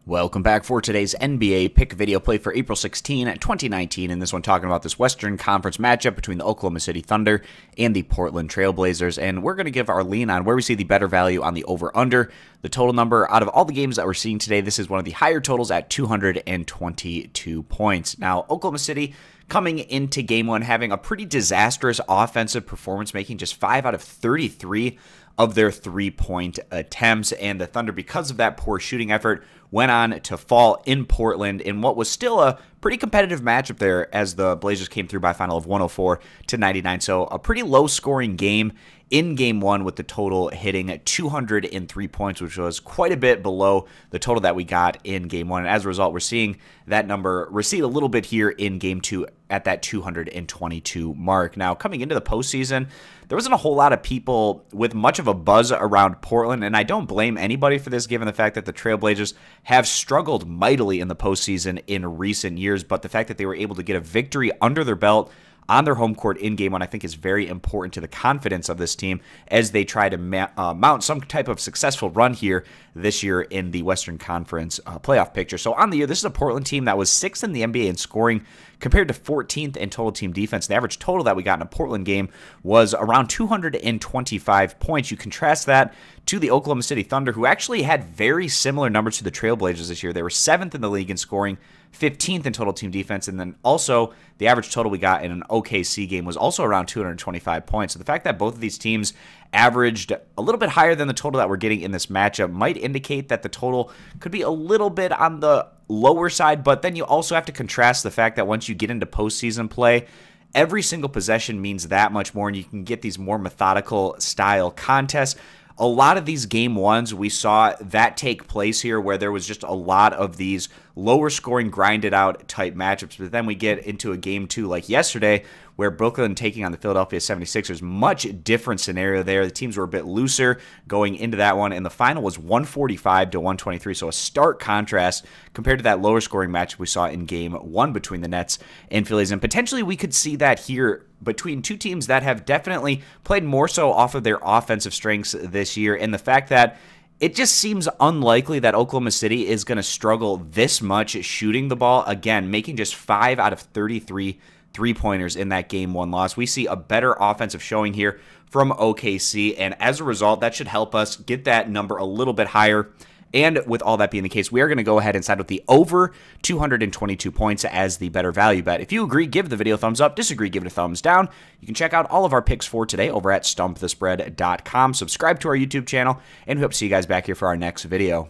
Welcome back for today's NBA pick video play for April 16, 2019, and this one talking about this Western Conference matchup between the Oklahoma City Thunder and the Portland Trail Blazers, and we're going to give our lean on where we see the better value on the over-under. The total number out of all the games that we're seeing today, this is one of the higher totals at 222 points. Now, Oklahoma City coming into Game 1 having a pretty disastrous offensive performance, making just 5 out of 33 of their three-point attempts, and the Thunder, because of that poor shooting effort, went on to fall in Portland in what was still a pretty competitive matchup there as the Blazers came through by a final of 104-99. So a pretty low-scoring game in Game 1 with the total hitting at 203 points, which was quite a bit below the total that we got in Game 1. And as a result, we're seeing that number recede a little bit here in Game 2 at that 222 mark. Now, coming into the postseason, there wasn't a whole lot of people with much of a buzz around Portland, and I don't blame anybody for this given the fact that the Trailblazers have struggled mightily in the postseason in recent years, but the fact that they were able to get a victory under their belt on their home court in Game 1, I think, is very important to the confidence of this team as they try to mount some type of successful run here this year in the Western Conference playoff picture. So on the year, this is a Portland team that was 6th in the NBA in scoring compared to 14th in total team defense. The average total that we got in a Portland game was around 225 points. You contrast that to the Oklahoma City Thunder, who actually had very similar numbers to the Trailblazers this year. They were 7th in the league in scoring, 15th in total team defense, and then also the average total we got in an OKC game was also around 225 points. So the fact that both of these teams averaged a little bit higher than the total that we're getting in this matchup might indicate that the total could be a little bit on the lower side, but then you also have to contrast the fact that once you get into postseason play, every single possession means that much more, and you can get these more methodical style contests. A lot of these Game 1s, we saw that take place here where there was just a lot of these lower scoring, grinded out type matchups. But then we get into a Game 2 like yesterday where Brooklyn taking on the Philadelphia 76ers, much different scenario there. The teams were a bit looser going into that one, and the final was 145-123. So a stark contrast compared to that lower scoring matchup we saw in Game 1 between the Nets and Phillies. And potentially we could see that here between two teams that have definitely played more so off of their offensive strengths this year, and the fact that it just seems unlikely that Oklahoma City is going to struggle this much shooting the ball. Again, making just 5 out of 33 three-pointers in that Game 1 loss. We see a better offensive showing here from OKC, and as a result, that should help us get that number a little bit higher. And with all that being the case, we are going to go ahead and side with the over 222 points as the better value bet. If you agree, give the video a thumbs up. Disagree, give it a thumbs down. You can check out all of our picks for today over at stumpthespread.com. Subscribe to our YouTube channel, and we hope to see you guys back here for our next video.